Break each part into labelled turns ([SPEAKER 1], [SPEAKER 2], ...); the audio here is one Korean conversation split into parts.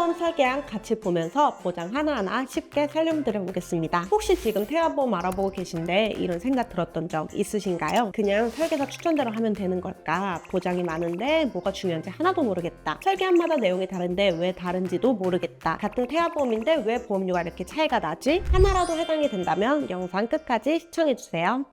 [SPEAKER 1] 태아보험 설계안 같이 보면서 보장 하나하나 쉽게 설명드려 보겠습니다. 혹시 지금 태아보험 알아보고 계신데 이런 생각 들었던 적 있으신가요? 그냥 설계사 추천대로 하면 되는 걸까? 보장이 많은데 뭐가 중요한지 하나도 모르겠다. 설계안마다 내용이 다른데 왜 다른지도 모르겠다. 같은 태아보험인데 왜 보험료가 이렇게 차이가 나지? 하나라도 해당이 된다면 영상 끝까지 시청해주세요.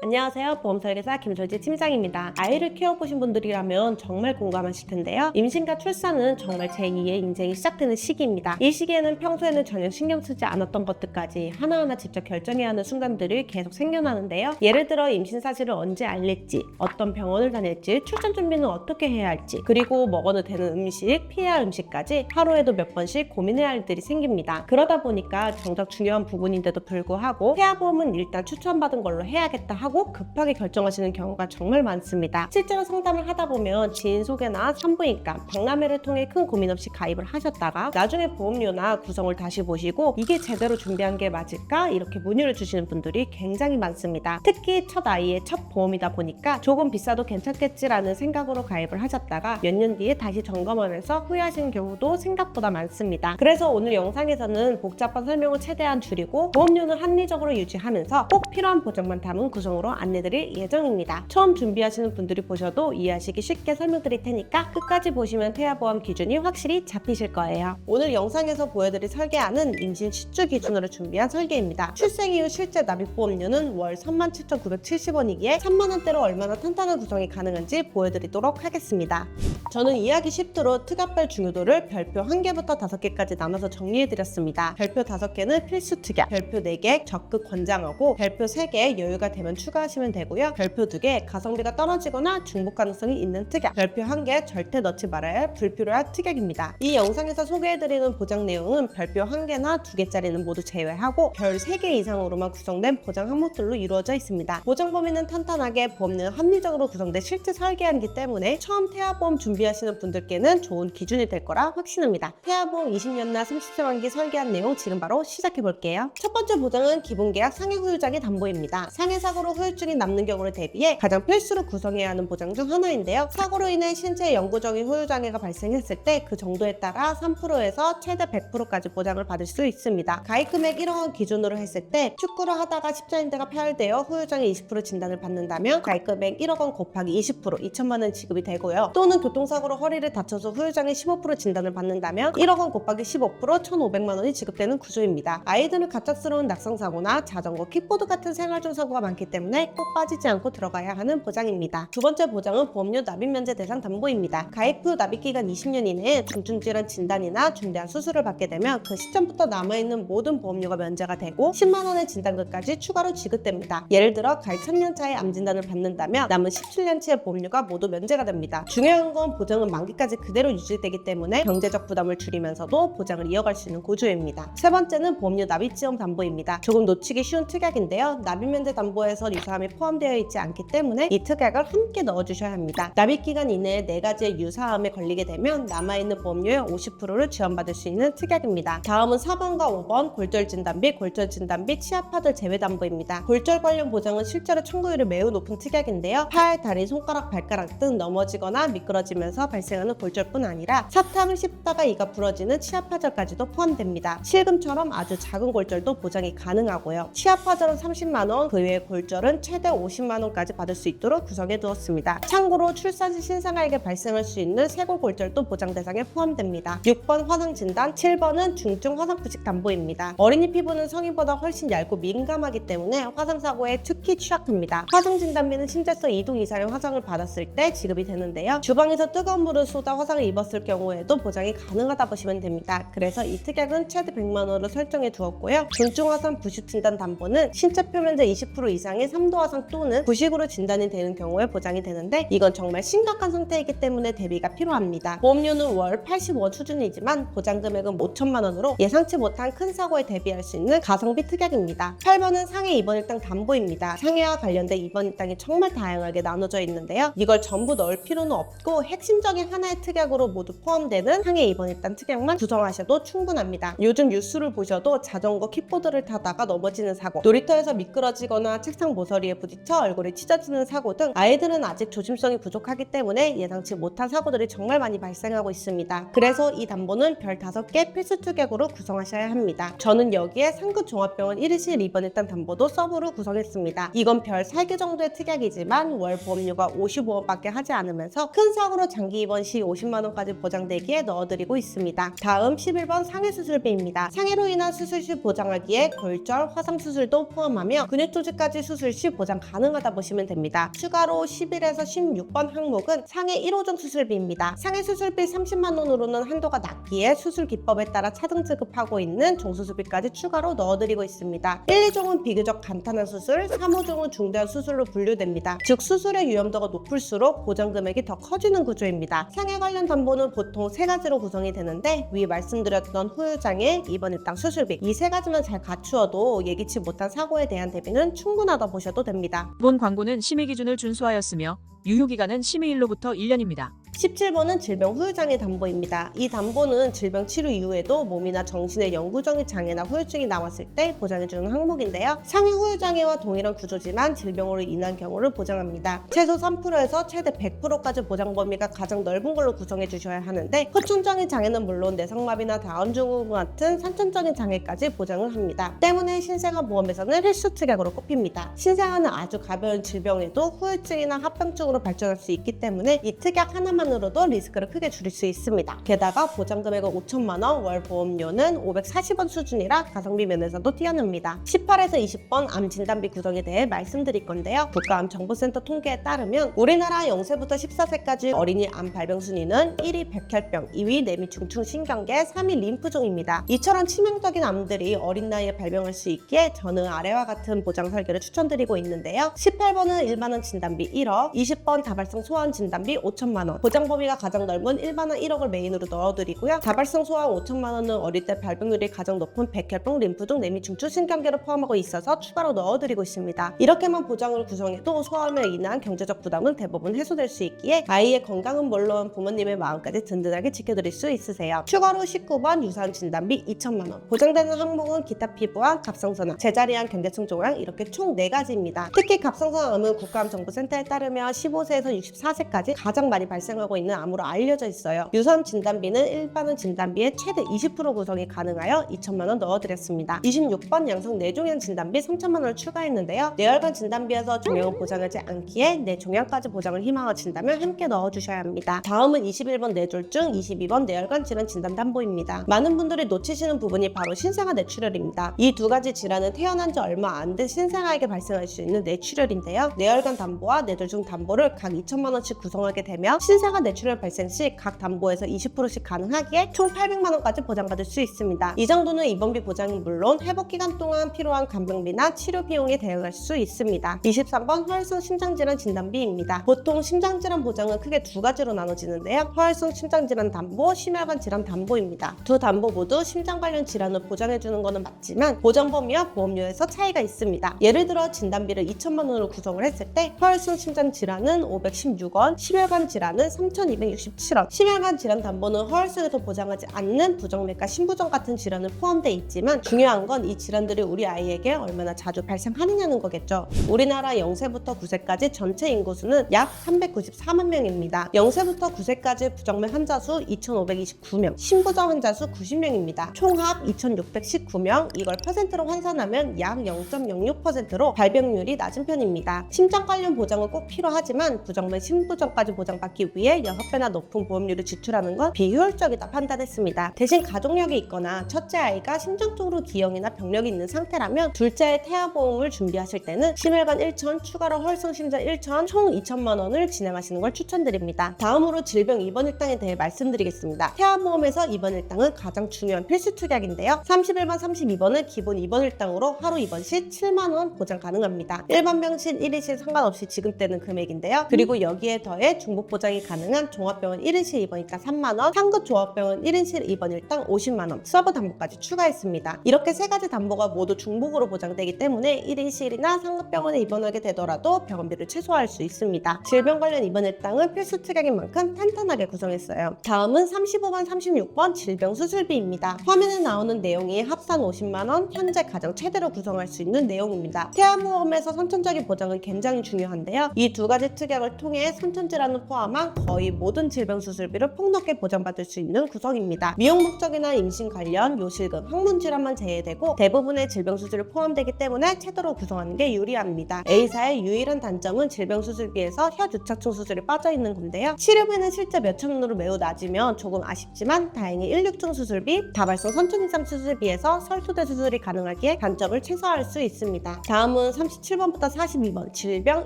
[SPEAKER 1] 안녕하세요. 보험설계사 김솔지 팀장입니다. 아이를 키워보신 분들이라면 정말 공감하실 텐데요. 임신과 출산은 정말 제2의 인생이 시작되는 시기입니다. 이 시기에는 평소에는 전혀 신경 쓰지 않았던 것들까지 하나하나 직접 결정해야 하는 순간들이 계속 생겨나는데요. 예를 들어 임신 사실을 언제 알릴지, 어떤 병원을 다닐지, 출산 준비는 어떻게 해야 할지, 그리고 먹어도 되는 음식, 피해야 할 음식까지 하루에도 몇 번씩 고민해야 할 일들이 생깁니다. 그러다 보니까 정작 중요한 부분인데도 불구하고 태아보험은 일단 추천받은 걸로 해야겠다 하고 급하게 결정하시는 경우가 정말 많습니다. 실제로 상담을 하다 보면 지인 소개나 산부인과, 박람회를 통해 큰 고민 없이 가입을 하셨다가 나중에 보험료나 구성을 다시 보시고 이게 제대로 준비한 게 맞을까? 이렇게 문의를 주시는 분들이 굉장히 많습니다. 특히 첫 아이의 첫 보험이다 보니까 조금 비싸도 괜찮겠지라는 생각으로 가입을 하셨다가 몇 년 뒤에 다시 점검하면서 후회하시는 경우도 생각보다 많습니다. 그래서 오늘 영상에서는 복잡한 설명을 최대한 줄이고 보험료는 합리적으로 유지하면서 꼭 필요한 보장만 담은 구성으로 안내드릴 예정입니다. 처음 준비하시는 분들이 보셔도 이해하시기 쉽게 설명드릴 테니까 끝까지 보시면 태아보험 기준이 확실히 잡히실 거예요. 오늘 영상에서 보여드릴 설계안은 임신 10주 기준으로 준비한 설계입니다. 출생 이후 실제 납입보험료는 월 37,970원이기에 3만원대로 얼마나 탄탄한 구성이 가능한지 보여드리도록 하겠습니다. 저는 이해하기 쉽도록 특약별 중요도를 별표 1개부터 5개까지 나눠서 정리해드렸습니다. 별표 5개는 필수 특약, 별표 4개 적극 권장하고 별표 3개 여유가 되면 추가하시면 되고요. 별표 2개 가성비가 떨어지거나 중복 가능성이 있는 특약, 별표 1개 절대 넣지 말아야 할 불필요한 특약입니다. 이 영상에서 소개해드리는 보장 내용은 별표 1개나 2개짜리는 모두 제외하고 별 3개 이상으로만 구성된 보장 항목들로 이루어져 있습니다. 보장 범위는 탄탄하게, 보험료는 합리적으로 구성된 실제 설계안이기 때문에 처음 태아보험 준비하시는 분들께는 좋은 기준이 될 거라 확신합니다. 태아보험 20년나 30세 만기 설계안 내용 지금 바로 시작해볼게요. 첫 번째 보장은 기본계약 상해 후유장애 담보입니다. 상해 사고로 후유증이 남는 경우를 대비해 가장 필수로 구성해야 하는 보장 중 하나인데요. 사고로 인해 신체에 영구적인 후유장애가 발생했을 때 그 정도에 따라 3%에서 최대 100%까지 보장을 받을 수 있습니다. 가입 금액 1억 원 기준으로 했을 때 축구를 하다가 십자인대가 파열되어 후유장애 20% 진단을 받는다면 가입 금액 1억 원 곱하기 20% 2천만 원 지급이 되고요. 또는 교통사고로 허리를 다쳐서 후유장애 15% 진단을 받는다면 1억 원 곱하기 15% 1,500만 원이 지급되는 구조입니다. 아이들은 갑작스러운 낙상사고나 자전거, 킥보드 같은 생활 중 사고가 많기 때문에 꼭 빠지지 않고 들어가야 하는 보장입니다. 두 번째 보장은 보험료 납입 면제 대상 담보입니다. 가입 후 납입 기간 20년 이내에 중증 질환 진단이나 중대한 수술을 받게 되면 그 시점부터 남아있는 모든 보험료가 면제가 되고 10만 원의 진단금까지 추가로 지급됩니다. 예를 들어 가입 3년 차에 암 진단을 받는다면 남은 17년치의 보험료가 모두 면제가 됩니다. 중요한 건 보장은 만기까지 그대로 유지되기 때문에 경제적 부담을 줄이면서도 보장을 이어갈 수 있는 구조입니다. 세 번째는 보험료 납입 지원 담보입니다. 조금 놓치기 쉬운 특약인데요. 납입 면제 담보에서 유사암이 포함되어 있지 않기 때문에 이 특약을 함께 넣어주셔야 합니다. 납입 기간 이내에 4가지의 유사암에 걸리게 되면 남아있는 보험료의 50%를 지원받을 수 있는 특약입니다. 다음은 4번과 5번 골절 진단비, 골절 진단비, 치아파들 제외 담보입니다. 골절 관련 보장은 실제로 청구율이 매우 높은 특약인데요. 팔, 다리, 손가락, 발가락 등 넘어지거나 미끄러지면서 발생하는 골절뿐 아니라 사탕을 씹다가 이가 부러지는 치아파절까지도 포함됩니다. 실금처럼 아주 작은 골절도 보장이 가능하고요. 치아파절은 30만 원, 그 외의 골절은 최대 50만 원까지 받을 수 있도록 구성해 두었습니다. 참고로 출산 시 신생아에게 발생할 수 있는 쇄골 골절도 보장 대상에 포함됩니다. 6번 화상 진단, 7번은 중증 화상 부식 담보입니다. 어린이 피부는 성인보다 훨씬 얇고 민감하기 때문에 화상 사고에 특히 취약합니다. 화상 진단비는 신체서 2동 이상의 화상을 받았을 때 지급이 되는데요. 주방에서 뜨거운 물을 쏟아 화상을 입었을 경우에도 보장이 가능하다 보시면 됩니다. 그래서 이 특약은 최대 100만 원으로 설정해 두었고요. 중증 화상 부식 진단 담보는 신체 표면적 20% 이상의 3도 화상 또는 부식으로 진단이 되는 경우에 보장이 되는데 이건 정말 심각한 상태이기 때문에 대비가 필요합니다. 보험료는 월 80원 수준이지만 보장 금액은 5천만 원으로 예상치 못한 큰 사고에 대비할 수 있는 가성비 특약입니다. 8번은 상해 입원 일당 담보입니다. 상해와 관련된 입원 일당이 정말 다양하게 나눠져 있는데요. 이걸 전부 넣을 필요는 없고 핵심 핵심적인 하나의 특약으로 모두 포함되는 상해 입원 일당 특약만 구성하셔도 충분합니다. 요즘 뉴스를 보셔도 자전거 킥보드를 타다가 넘어지는 사고, 놀이터에서 미끄러지거나 책상 모서리에 부딪혀 얼굴에 찢어지는 사고 등 아이들은 아직 조심성이 부족하기 때문에 예상치 못한 사고들이 정말 많이 발생하고 있습니다. 그래서 이 담보는 별 5개 필수 특약으로 구성하셔야 합니다. 저는 여기에 상급종합병원 1일실 입원 일당 담보도 서브로 구성했습니다. 이건 별 4개 정도의 특약이지만 월 보험료가 55원밖에 하지 않으면서 큰 사고로 장기 입원 시 50만원까지 보장되기에 넣어드리고 있습니다. 다음 11번 상해수술비입니다. 상해로 인한 수술 시 보장하기에 골절, 화상 수술도 포함하며 근육조직까지 수술 시 보장 가능하다 보시면 됩니다. 추가로 11에서 16번 항목은 상해 1호종 수술비입니다. 상해 수술비 30만원으로는 한도가 낮기에 수술 기법에 따라 차등 지급하고 있는 종수술비까지 추가로 넣어드리고 있습니다. 1, 2종은 비교적 간단한 수술, 3, 5종은 중대한 수술로 분류됩니다. 즉 수술의 위험도가 높을수록 보장 금액이 더 커지는 구조입니다. 상해 관련 담보는 보통 3가지로 구성이 되는데 위 말씀드렸던 후유장애, 입원 일당 수술비 이 3가지만 잘 갖추어도 예기치 못한 사고에 대한 대비는 충분하다 보셔도 됩니다.
[SPEAKER 2] 본 광고는 심의 기준을 준수하였으며 유효기간은 심의일로부터 1년입니다.
[SPEAKER 1] 17번은 질병 후유장애 담보입니다. 이 담보는 질병 치료 이후에도 몸이나 정신의 영구적인 장애나 후유증이 나왔을 때 보장해주는 항목인데요. 상해 후유장애와 동일한 구조지만 질병으로 인한 경우를 보장합니다. 최소 3%에서 최대 100%까지 보장 범위가 가장 넓은 걸로 구성해 주셔야 하는데 후천적인 장애는 물론 내성마비나 다운증후군 같은 선천적인 장애까지 보장을 합니다. 때문에 신생아보험에서는 필수 특약으로 꼽힙니다. 신생아는 아주 가벼운 질병에도 후유증이나 합병증으로 발전할 수 있기 때문에 이 특약 하나만 으로도 리스크를 크게 줄일 수 있습니다. 게다가 보장금액은 5천만원, 월 보험료는 540원 수준이라 가성비 면에서도 뛰어납니다. 18에서 20번 암 진단비 구성에 대해 말씀드릴 건데요. 국가암정보센터 통계에 따르면 우리나라 0세부터 14세까지 어린이 암 발병 순위는 1위 백혈병, 2위 내미중충 신경계, 3위 림프종입니다. 이처럼 치명적인 암들이 어린 나이에 발병할 수 있기에 저는 아래와 같은 보장 설계를 추천드리고 있는데요. 18번은 일반암 진단비 1억, 20번 다발성 소아암 진단비 5천만원, 보장 범위가 가장 넓은 일반암 1억을 메인으로 넣어드리고요. 다발성 소아암 5천만원은 어릴 때 발병률이 가장 높은 백혈병, 림프종, 내미중추, 신경계를 포함하고 있어서 추가로 넣어드리고 있습니다. 이렇게만 보장을 구성해도 소아암에 인한 경제적 부담은 대부분 해소될 수 있기에 아이의 건강은 물론 부모님의 마음까지 든든하게 지켜드릴 수 있으세요. 추가로 19번 유사암 진단비 2천만원, 보장되는 항목은 기타 피부암, 갑상선암, 제자리암, 경계층 종양 이렇게 총 4가지입니다. 특히 갑상선암은 국가암정보센터에 따르면 15세에서 64세까지 가장 많이 발생하고 있는 암으로 알려져 있어요. 유사암 진단비는 일반암 진단비의 최대 20% 구성이 가능하여 2천만원 넣어드렸습니다. 26번 양성 뇌종양 진단비 3천만원을 추가했는데요. 뇌혈관 진단비에서 종양을 보장하지 않기에 뇌종양까지 보장을 희망하신다면 함께 넣어주셔야 합니다. 다음은 21번 뇌졸중, 22번 뇌혈관 질환 진단 담보입니다. 많은 분들이 놓치시는 부분이 바로 신생아 뇌출혈입니다. 이 2가지 질환은 태어난 지 얼마 안 된 신생아에게 발생할 수 있는 뇌출혈인데요. 뇌혈관 담보와 뇌졸중 담보를 각 2천만원씩 구성하게 되며 신생아 뇌출혈 발생 시 각 담보에서 20%씩 가능하기에 총 800만원까지 보장받을 수 있습니다. 이 정도는 입원비 보장은 물론 회복기간 동안 필요한 간병비나 치료 비용에 대응할 수 있습니다. 23번 허혈성 심장질환 진단비입니다. 보통 심장질환 보장은 크게 2가지로 나눠지는데요. 허혈성 심장질환 담보, 심혈관 질환 담보입니다. 두 담보 모두 심장 관련 질환을 보장해주는 것은 맞지만 보장 범위와 보험료에서 차이가 있습니다. 예를 들어 진단비를 2천만원으로 구성을 했을 때 허혈성 심장 질환은 516원, 심혈관 질환은 3,267원, 심혈관 질환 담보는 허혈성에서 보장하지 않는 부정맥과 심부전 같은 질환을 포함되어 있지만 중요한 건 이 질환들이 우리 아이에게 얼마나 자주 발생하느냐는 거겠죠. 우리나라 0세부터 9세까지 전체 인구수는 약 394만 명입니다. 0세부터 9세까지 부정맥 환자 수 2,529명, 심부전 환자 수 90명입니다. 총합 2,619명, 이걸 퍼센트로 환산하면 약 0.06%로 발병률이 낮은 편입니다. 심장 관련 보장은 꼭 필요하지만 부정맥, 심부전까지 보장받기 위해 6배나 높은 보험료를 지출하는 건 비효율적이다 판단했습니다. 대신 가족력이 있거나 첫째 아이가 심장적으로 기형이나 병력이 있는 상태라면 둘째의 태아보험을 준비하실 때는 심혈관 1천, 추가로 허혈성 심장 1천, 총 2천만원을 진행하시는 걸 추천드립니다. 다음으로 질병 입원 일당에 대해 말씀드리겠습니다. 태아보험에서 입원 일당은 가장 중요한 필수 특약인데요. 31번, 32번은 기본 입원 일당으로 하루 입원 시 7만원 보장 가능합니다. 일반 병실 1일실 상관없이 지급되는 금액인데요. 그리고 여기에 더해 중복 보장이 가능한 가능한 종합병원 1인실 입원일당 3만원, 상급 종합병원 1인실 입원일당 50만원, 서브 담보까지 추가했습니다. 이렇게 세 가지 담보가 모두 중복으로 보장되기 때문에 1인실이나 상급병원에 입원하게 되더라도 병원비를 최소화할 수 있습니다. 질병 관련 입원일당은 필수 특약인 만큼 탄탄하게 구성했어요. 다음은 35번, 36번 질병 수술비입니다. 화면에 나오는 내용이 합산 50만원, 현재 가장 최대로 구성할 수 있는 내용입니다. 태아보험에서 선천적인 보장은 굉장히 중요한데요. 이 두 가지 특약을 통해 선천질환을 포함한 거의 모든 질병 수술비를 폭넓게 보장받을 수 있는 구성입니다. 미용 목적이나 임신 관련, 요실금, 항문 질환만 제외되고 대부분의 질병 수술이 포함되기 때문에 최대로 구성하는 게 유리합니다. A사의 유일한 단점은 질병 수술비에서 혀 유착충 수술이 빠져있는 건데요. 치료비는 실제 몇천원으로 매우 낮으면 조금 아쉽지만 다행히 1,6중 수술비, 다발성 선천 이상 수술비에서 설소대 수술이 가능하기에 단점을 최소화할 수 있습니다. 다음은 37번부터 42번 질병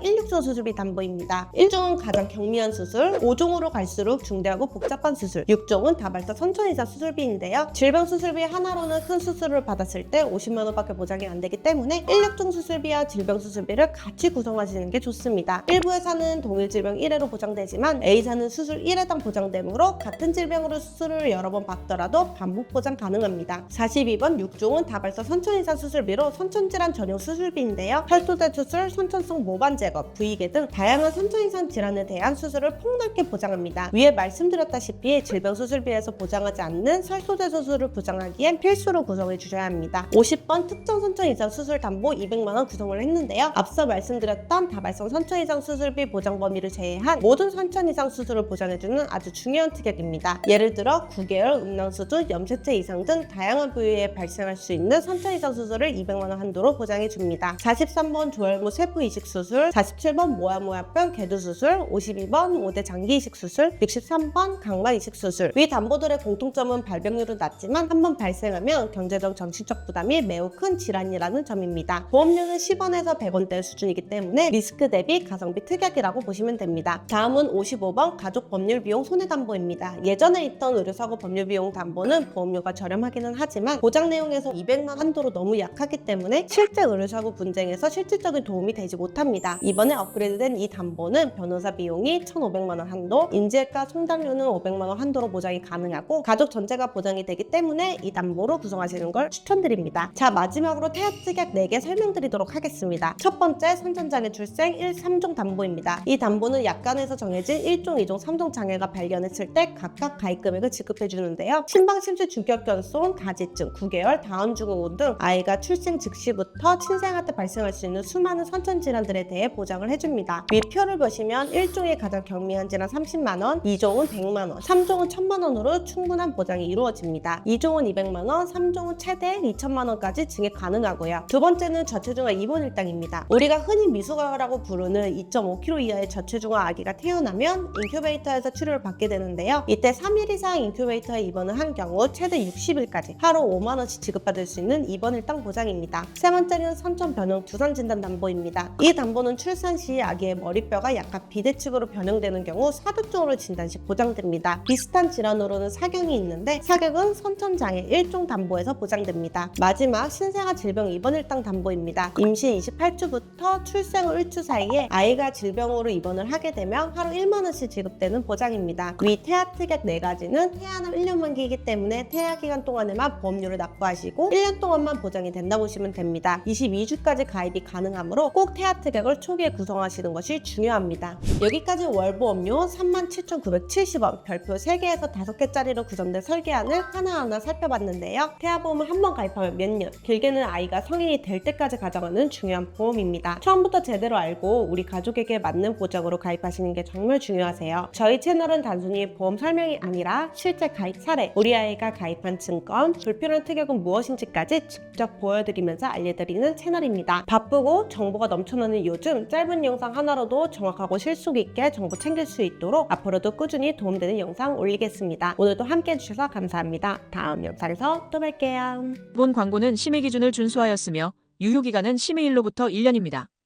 [SPEAKER 1] 1,6중 수술비 담보입니다. 1종은 가장 경미한 수술, 5종으로 갈수록 중대하고 복잡한 수술, 6종은 다발성 선천 이상 수술비인데요. 질병 수술비 하나로는 큰 수술을 받았을 때 50만원밖에 보장이 안 되기 때문에 1,6중 수술비와 질병 수술비를 같이 구성하시는 게 좋습니다. 일부 회사는 동일 질병 1회로 보장되지만 A사는 수술 1회당 보장되므로 같은 질병으로 수술을 여러 번 받더라도 반복 보장 가능합니다. 42번 6종은 다발성 선천 이상 수술비로 선천질환 전용 수술비인데요. 혈소대 수술, 선천성 모반 제거, 부위계 등 다양한 선천 이상 질환에 대한 수술을 폭넓게 보장합니다. 위에 말씀드렸다시피 질병 수술비에서 보장하지 않는 설소대 수술을 보장하기엔 필수로 구성해 주셔야 합니다. 50번 특정 선천 이상 수술 담보 200만원 구성을 했는데요. 앞서 말씀드렸던 다발성 선천 이상 수술비 보장 범위를 제외한 모든 선천 이상 수술을 보장해주는 아주 중요한 특약입니다. 예를 들어 9개월, 음낭수두, 염색체 이상 등 다양한 부위에 발생할 수 있는 선천 이상 수술을 200만원 한도로 보장해줍니다. 43번 조혈무 세포 이식 수술, 47번 모아모아병 개두 수술, 52번 5대 장기 이식 수술, 63번 강막 이식 수술. 위 담보들의 공통점은 발병률은 낮지만 한번 발생하면 경제적 정신적 부담이 매우 큰 질환이라는 점입니다. 보험료는 10원에서 100원대 수준이기 때문에 리스크 대비 가성비 특약이라고 보시면 됩니다. 다음은 55번 가족 법률 비용 손해 담보입니다. 예전에 있던 의료사고 법률 비용 담보는 보험료가 저렴하기는 하지만 보장 내용에서 200만 한도로 너무 약하기 때문에 실제 의료사고 분쟁에서 실질적인 도움이 되지 못합니다. 이번에 업그레이드된 이 담보는 변호사 비용이 1,500만원 한도, 인지외과 송달료는 500만원 한도로 보장이 가능하고 가족 전체가 보장이 되기 때문에 이 담보로 구성하시는 걸 추천드립니다. 자, 마지막으로 태아 특약 4개 설명드리도록 하겠습니다. 첫 번째, 선천장애 출생 1, 3종 담보입니다. 이 담보는 약관에서 정해진 1종, 2종, 3종 장애가 발견했을 때 각각 가입 금액을 지급해 주는데요. 신방 심실 중격 견손, 가지증, 9개월, 다운 증후군 등 아이가 출생 즉시부터 친생아 때 발생할 수 있는 수많은 선천 질환들에 대해 보장을 해줍니다. 위 표를 보시면 1종이 가장 경미한 질환 30만원, 2종은 100만원, 3종은 1000만원으로 충분한 보장이 이루어집니다. 2종은 200만원, 3종은 최대 2000만원까지 증액 가능하고요. 두 번째는 저체중아 입원 일당입니다. 우리가 흔히 미숙아라고 부르는 2.5kg 이하의 저체중아 아기가 태어나면 인큐베이터에서 치료를 받게 되는데요. 이때 3일 이상 인큐베이터에 입원을 한 경우 최대 60일까지 하루 5만원씩 지급받을 수 있는 입원 일당 보장입니다. 세 번째는 선천 변형 두산 진단 담보입니다. 이 담보는 출산 시 아기의 머리뼈가 약간 비대칭으로 변형되는 경우 사교증으로 진단 시 보장됩니다. 비슷한 질환으로는 사경이 있는데 사경은 선천장애 1종 담보에서 보장됩니다. 마지막 신생아 질병 입원 일당 담보입니다. 임신 28주부터 출생 후 1주 사이에 아이가 질병으로 입원을 하게 되면 하루 1만원씩 지급되는 보장입니다. 위 태아 특약 4가지는 태아나 1년 만기이기 때문에 태아 기간 동안에만 보험료를 납부하시고 1년 동안만 보장이 된다 보시면 됩니다. 22주까지 가입이 가능하므로 꼭 태아 특약을 초기에 구성하시는 것이 중요합니다. 여기까지 월보험료 37,970원 별표 3개에서 5개짜리로 구성된 설계안을 하나하나 살펴봤는데요. 태아보험을 한번 가입하면 몇 년, 길게는 아이가 성인이 될 때까지 가져가는 중요한 보험입니다. 처음부터 제대로 알고 우리 가족에게 맞는 보장으로 가입하시는 게 정말 중요하세요. 저희 채널은 단순히 보험 설명이 아니라 실제 가입 사례, 우리 아이가 가입한 증권, 불필요한 특약은 무엇인지까지 직접 보여드리면서 알려드리는 채널입니다. 바쁘고 정보가 넘쳐나는 요즘 짧은 영상 하나로도 정확하고 실속 있게 정보 챙길 수 있도록 앞으로도 꾸준히 도움되는 영상 올리겠습니다. 오늘도 함께 해주셔서 감사합니다. 다음 영상에서 또 뵐게요.
[SPEAKER 2] 본 광고는 심의 기준을 준수하였으며 유효기간은 심의일로부터 1년입니다.